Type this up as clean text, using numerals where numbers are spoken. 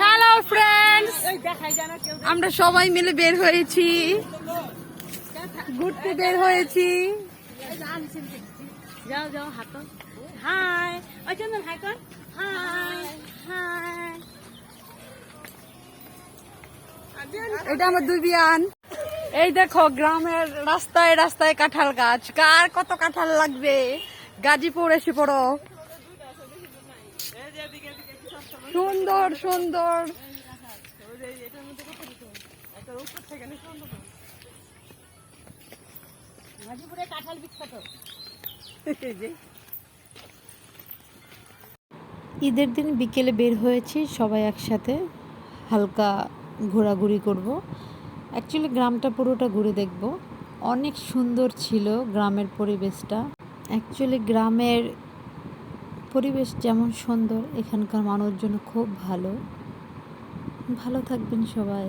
Hello friends, আমরা সবাই মিলে বের হয়েছি, ঘুরতে বের হয়েছি। যাও যাও হাঁটো। হাই, ওই চন্দন হাই কর। High high. এটা আমার দুই বিয়ান। এই দেখো গ্রামের রাস্তায় রাস্তায় কাঁঠাল গাছ, কার কত কাঁঠাল লাগবে গাজীপুর এসে পড়ো। সুন্দর সুন্দর। গাজীপুরে কাঁঠাল বিখ্যাত। ঈদের দিন বিকেলে বের হয়েছি সবাই একসাথে, হালকা ঘোরাঘুরি করব। অ্যাকচুয়ালি গ্রামটা পুরোটা ঘুরে দেখব। অনেক সুন্দর ছিল গ্রামের পরিবেশটা। অ্যাকচুয়ালি গ্রামের পরিবেশ যেমন সুন্দর, এখানকার মানুষজন খুব ভালো। ভালো থাকবেন সবাই।